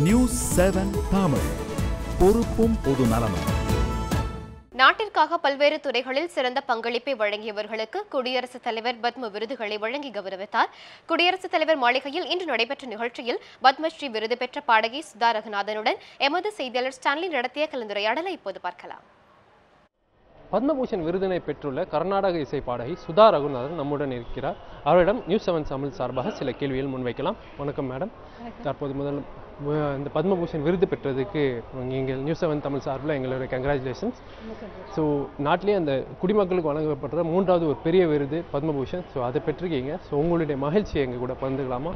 News 7 Tamil, பொறுப்பும் பொது நலமும். நாட்டிற்காக பல்வேறு துறைகளில் சிறந்த பங்களிப்பை வழங்கியவர்களுக்கு குடியரசுத் தலைவர் பத்ம விருதுகளை வழங்கி கௌரவித்தார். குடியரசுத் தலைவர் மாளிகையில் இன்று நடைபெற்ற நிகழ்ச்சியில் பத்மஸ்ரீ விருது பெற்ற பாடகி சுதா ரகுநாதனுடன் எமது செய்தியாளர் ஸ்டான்லி நடத்திய கலந்துரையாடலை இப்போது பார்க்கலாம். பத்மபூஷன் விருதினை பெற்றுள்ள கர்நாடக இசை பாடகி சுதா ரகுநாதன் நம்முடன் இருக்கிறார். அவரிடம் நியூஸ் 7 தமிழ் சார்பாக சில கேள்விகள் முன்வைக்கலாம். வணக்கம் மேடம். தற்போது முதல் இந்த பத்மபூஷன் விருது பெற்றதுக்கு எங்கள் நியூஸ் 7 தமிழ் சார்பில் எங்களுடைய கங்க்ராச்சுலேஷன்ஸ். ஸோ நாட்டிலே அந்த குடிமக்களுக்கு வழங்கப்படுற மூன்றாவது ஒரு பெரிய விருது பத்மபூஷன். ஸோ அதை பெற்றிருக்கீங்க. ஸோ உங்களுடைய மகிழ்ச்சியை எங்கள் கூட பகிர்ந்துக்கலாமா?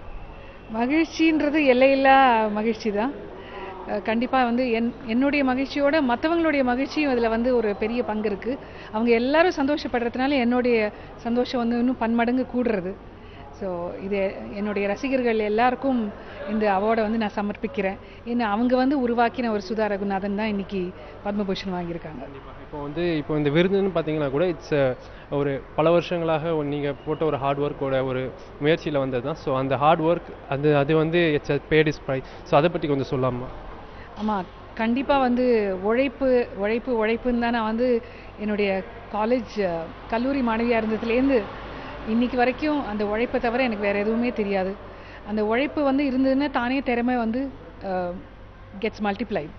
மகிழ்ச்சின்றது எல்லையில்லா மகிழ்ச்சி தான். கண்டிப்பாக வந்து என்னுடைய மகிழ்ச்சியோட மற்றவங்களுடைய மகிழ்ச்சியும் இதில் வந்து ஒரு பெரிய பங்கு இருக்குது. அவங்க எல்லாரும் சந்தோஷப்படுறதுனால என்னுடைய சந்தோஷம் வந்து இன்னும் பன்மடங்கு கூடுறது. ஸோ இது என்னுடைய ரசிகர்கள் எல்லாருக்கும் இந்த அவார்டை வந்து நான் சமர்ப்பிக்கிறேன். ஏன்னா அவங்க வந்து உருவாக்கின ஒரு சுதா ரகுநாதன் தான் இன்னைக்கு பத்மபூஷன் வாங்கியிருக்காங்க. இப்போ இந்த விருதுன்னு பார்த்தீங்கன்னா கூட இட்ஸ் ஒரு பல வருஷங்களாக நீங்கள் போட்ட ஒரு ஹார்ட் ஒர்க்கோட ஒரு முயற்சியில் வந்தது தான். ஸோ அந்த ஹார்ட் ஒர்க் அது வந்து it's a bad is price. So அதை பற்றி கொஞ்சம் சொல்லாமா? ஆமாம், கண்டிப்பாக வந்து உழைப்புன்னு தான் நான் வந்து என்னுடைய கல்லூரி மாணவியாக இருந்ததுலேருந்து இன்னைக்கு வரைக்கும் அந்த உழைப்பை தவிர எனக்கு வேறு எதுவுமே தெரியாது. அந்த உழைப்பு வந்து இருந்ததுன்னா தானே திறமை வந்து கெட்ஸ் மல்டிப்ளைட்.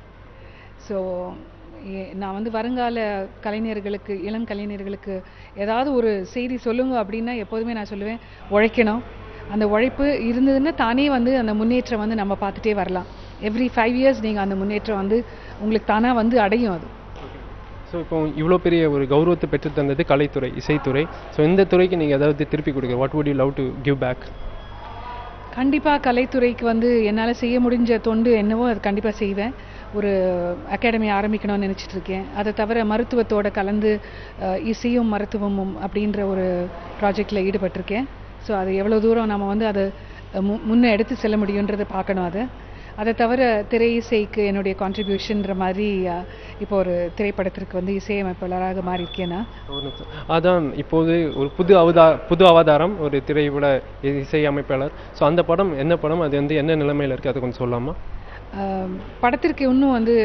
ஸோ நான் வந்து வருங்கால கலைஞர்களுக்கு, இளம் கலைஞர்களுக்கு ஏதாவது ஒரு செய்தி சொல்லுங்க அப்படின்னா எப்போதுமே நான் சொல்லுவேன், உழைக்கணும். அந்த உழைப்பு இருந்ததுன்னா தானே வந்து அந்த முன்னேற்றம் வந்து நம்ம பார்த்துட்டே வரலாம். எவ்ரி 5 years நீங்கள் அந்த முன்னேற்றம் வந்து உங்களுக்கு தானாக வந்து அடையும். அது ஸோ இப்போ இவ்வளோ பெரிய ஒரு கௌரவத்தை பெற்று தந்தது கலைத்துறை, இசைத்துறை. ஸோ இந்த துறைக்கு நீங்கள் ஏதாவது திருப்பி கொடுக்க, what would you love to give back? கண்டிப்பாக கலைத்துறைக்கு வந்து என்னால் செய்ய முடிஞ்ச தொண்டு என்னவோ அது கண்டிப்பாக செய்வேன். ஒரு அகாடமி ஆரம்பிக்கணும்னு நினச்சிட்டு இருக்கேன். அதை தவிர மருத்துவத்தோடு கலந்து இசையும் மருத்துவமும் அப்படின்ற ஒரு ப்ராஜெக்டில் ஈடுபட்டிருக்கேன். ஸோ அது எவ்வளோ தூரம் நம்ம வந்து அதை முன்னே எடுத்து செல்ல முடியுன்றதை பார்க்கணும். அதை தவிர திரை இசைக்கு என்னுடைய கான்ட்ரிபியூஷன்ற மாதிரி இப்போ ஒரு திரைப்படத்திற்கு வந்து இசையமைப்பாளராக மாறி இருக்கேன்னா. அதான் இப்போது ஒரு புது அவதாரம் ஒரு திரைப்பட இசையமைப்பாளர். ஸோ அந்த படம் என்ன படம், அது வந்து என்ன நிலைமையில் இருக்குது, அதை கொஞ்சம் சொல்லாமா? படத்திற்கு இன்னும் வந்து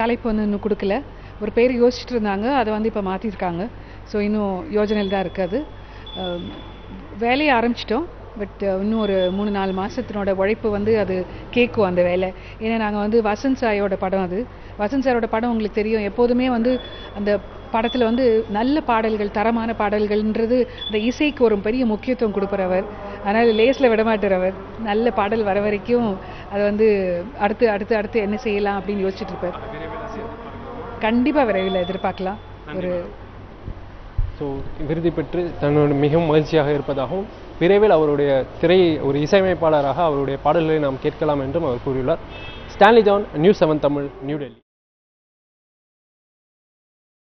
தலைப்பு வந்து இன்னும் கொடுக்கல. ஒரு பேர் யோசிச்சுட்டு இருந்தாங்க, அதை வந்து இப்போ மாற்றிருக்காங்க. ஸோ இன்னும் யோஜனையில் தான் இருக்குது. அது வேலையை ஆரம்பிச்சிட்டோம். பட் இன்னும் ஒரு 3-4 மாதத்தினோட உழைப்பு வந்து அது கேட்கும் அந்த வேலை. ஏன்னா நாங்கள் வந்து வசந்த் சாரோட படம், அது வசந்த் சாரோட படம் உங்களுக்கு தெரியும். எப்போதுமே வந்து அந்த படத்தில் வந்து நல்ல பாடல்கள், தரமான பாடல்கள்ன்றது அந்த இசைக்கு ஒரு பெரிய முக்கியத்துவம் கொடுக்குறவர். அதனால் லேஸில் விடமாட்டுறவர். நல்ல பாடல் வர வரைக்கும் அதை வந்து அடுத்து என்ன செய்யலாம் அப்படின்னு யோசிச்சுட்டு இருப்பார். கண்டிப்பாக விரைவில் எதிர்பார்க்கலாம். ஸோ விருது பெற்று தன்னோட மிகவும் மகிழ்ச்சியாக இருப்பதாகவும் விரைவில் அவருடைய ஒரு இசையமைப்பாளராக அவருடைய பாடல்களை நாம் கேட்கலாம் என்றும் அவர் கூறியுள்ளார். Stanley John, news 7 Tamil, new Delhi.